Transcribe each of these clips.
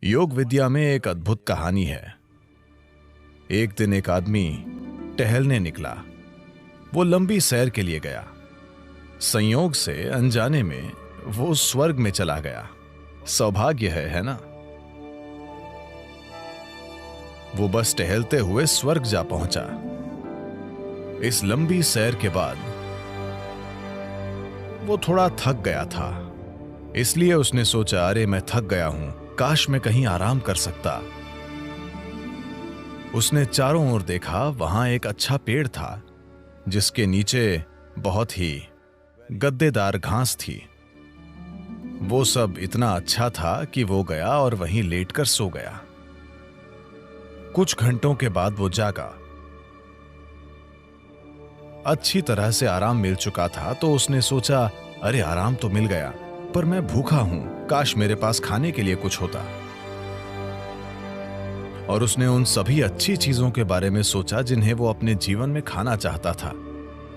योग विद्या में एक अद्भुत कहानी है। एक दिन एक आदमी टहलने निकला। वो लंबी सैर के लिए गया। संयोग से अनजाने में वो स्वर्ग में चला गया। सौभाग्य है ना? वो बस टहलते हुए स्वर्ग जा पहुंचा। इस लंबी सैर के बाद वो थोड़ा थक गया था, इसलिए उसने सोचा, अरे मैं थक गया हूं, काश मैं कहीं आराम कर सकता। उसने चारों ओर देखा। वहां एक अच्छा पेड़ था जिसके नीचे बहुत ही गद्देदार घास थी। वो सब इतना अच्छा था कि वो गया और वहीं लेटकर सो गया। कुछ घंटों के बाद वो जागा। अच्छी तरह से आराम मिल चुका था तो उसने सोचा, अरे आराम तो मिल गया, पर मैं भूखा हूं, काश मेरे पास खाने के लिए कुछ होता। और उसने उन सभी अच्छी चीजों के बारे में सोचा जिन्हें वो अपने जीवन में खाना चाहता था,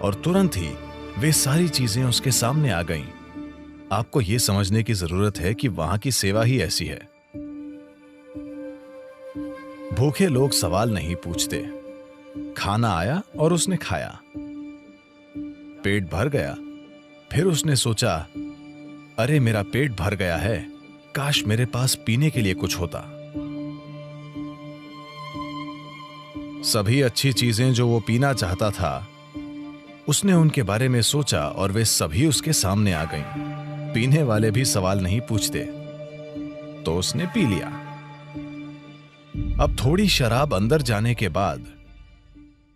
और तुरंत ही वे सारी चीजें उसके सामने आ गईं। आपको यह समझने की जरूरत है कि वहां की सेवा ही ऐसी है। भूखे लोग सवाल नहीं पूछते। खाना आया और उसने खाया। पेट भर गया। फिर उसने सोचा, अरे मेरा पेट भर गया है, काश मेरे पास पीने के लिए कुछ होता। सभी अच्छी चीजें जो वो पीना चाहता था, उसने उनके बारे में सोचा और वे सभी उसके सामने आ गईं। पीने वाले भी सवाल नहीं पूछते, तो उसने पी लिया। अब थोड़ी शराब अंदर जाने के बाद,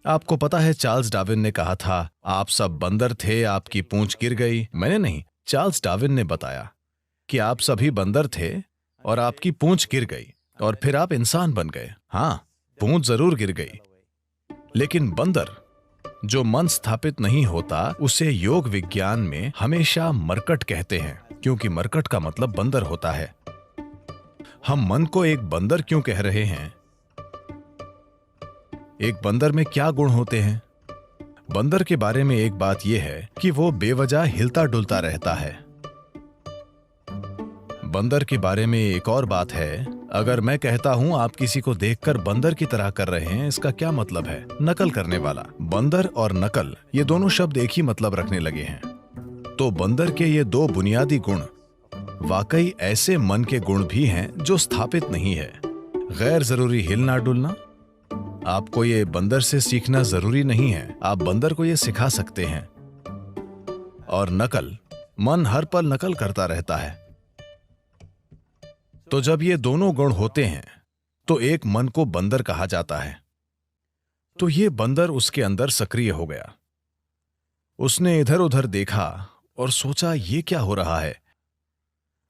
आपको पता है चार्ल्स डार्विन ने कहा था, आप सब बंदर थे, आपकी पूंछ गिर गई। मैंने नहीं, चार्ल्स डार्विन ने बताया कि आप सभी बंदर थे और आपकी पूंछ गिर गई और फिर आप इंसान बन गए। हां, पूंछ जरूर गिर गई, लेकिन बंदर जो मन स्थापित नहीं होता, उसे योग विज्ञान में हमेशा मरकट कहते हैं, क्योंकि मरकट का मतलब बंदर होता है। हम मन को एक बंदर क्यों कह रहे हैं? एक बंदर में क्या गुण होते हैं? बंदर के बारे में एक बात यह है कि वो बेवजह हिलता डुलता रहता है। बंदर के बारे में एक और बात है, अगर मैं कहता हूं आप किसी को देखकर बंदर की तरह कर रहे हैं, इसका क्या मतलब है? नकल करने वाला। बंदर और नकल, ये दोनों शब्द एक ही मतलब रखने लगे हैं। तो बंदर के ये दो बुनियादी गुण वाकई ऐसे मन के गुण भी हैं जो स्थापित नहीं है। गैर जरूरी हिलना डुलना, आपको ये बंदर से सीखना जरूरी नहीं है, आप बंदर को ये सिखा सकते हैं। और नकल, मन हर पल नकल करता रहता है। तो जब ये दोनों गुण होते हैं तो एक मन को बंदर कहा जाता है। तो ये बंदर उसके अंदर सक्रिय हो गया। उसने इधर उधर देखा और सोचा, ये क्या हो रहा है?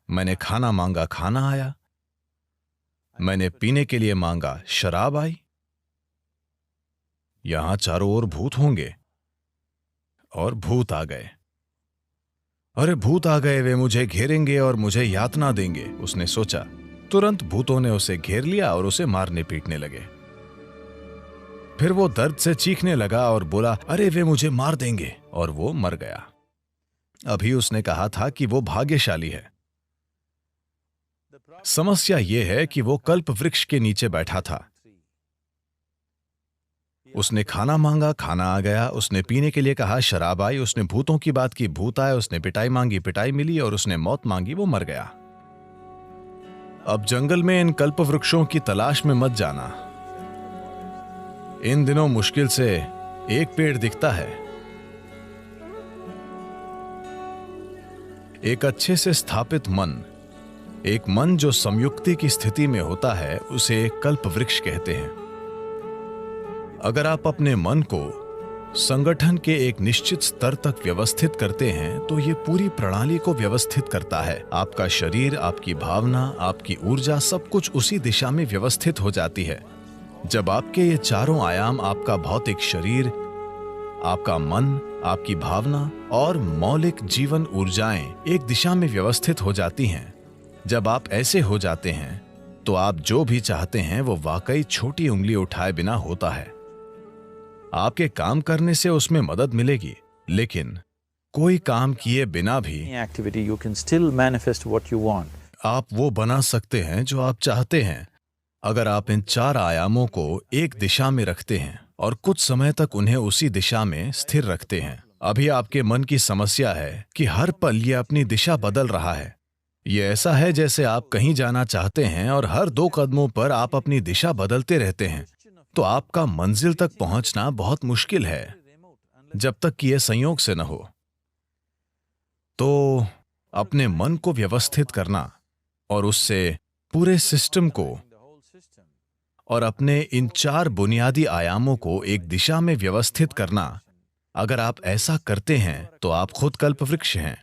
मैंने खाना मांगा, खाना आया। मैंने पीने के लिए मांगा, शराब आई। यहां चारों ओर भूत होंगे, और भूत आ गए। अरे भूत आ गए, वे मुझे घेरेंगे और मुझे यातना देंगे, उसने सोचा। तुरंत भूतों ने उसे घेर लिया और उसे मारने पीटने लगे। फिर वो दर्द से चीखने लगा और बोला, अरे वे मुझे मार देंगे, और वो मर गया। अभी उसने कहा था कि वो भाग्यशाली है। समस्या यह है कि वो कल्प वृक्ष के नीचे बैठा था। उसने खाना मांगा, खाना आ गया। उसने पीने के लिए कहा, शराब आई। उसने भूतों की बात की, भूत आए। उसने पिटाई मांगी, पिटाई मिली। और उसने मौत मांगी, वो मर गया। अब जंगल में इन कल्प वृक्षों की तलाश में मत जाना। इन दिनों मुश्किल से एक पेड़ दिखता है। एक अच्छे से स्थापित मन, एक मन जो संयुक्ति की स्थिति में होता है, उसे कल्प वृक्ष कहते हैं। अगर आप अपने मन को संगठन के एक निश्चित स्तर तक व्यवस्थित करते हैं तो ये पूरी प्रणाली को व्यवस्थित करता है। आपका शरीर, आपकी भावना, आपकी ऊर्जा, सब कुछ उसी दिशा में व्यवस्थित हो जाती है। जब आपके ये चारों आयाम, आपका भौतिक शरीर, आपका मन, आपकी भावना और मौलिक जीवन ऊर्जाएं एक दिशा में व्यवस्थित हो जाती हैं, जब आप ऐसे हो जाते हैं तो आप जो भी चाहते हैं वो वाकई छोटी उंगली उठाए बिना होता है। आपके काम करने से उसमें मदद मिलेगी, लेकिन कोई काम किए बिना भी activity you can still manifest what you want. आप वो बना सकते हैं जो आप चाहते हैं अगर आप इन 4 आयामों को एक दिशा में रखते हैं और कुछ समय तक उन्हें उसी दिशा में स्थिर रखते हैं। अभी आपके मन की समस्या है कि हर पल ये अपनी दिशा बदल रहा है। ये ऐसा है जैसे आप कहीं जाना चाहते हैं और हर 2 कदमों पर आप अपनी दिशा बदलते रहते हैं, तो आपका मंजिल तक पहुंचना बहुत मुश्किल है जब तक कि यह संयोग से न हो। तो अपने मन को व्यवस्थित करना और उससे पूरे सिस्टम को और अपने इन 4 बुनियादी आयामों को एक दिशा में व्यवस्थित करना, अगर आप ऐसा करते हैं तो आप खुद कल्पवृक्ष हैं।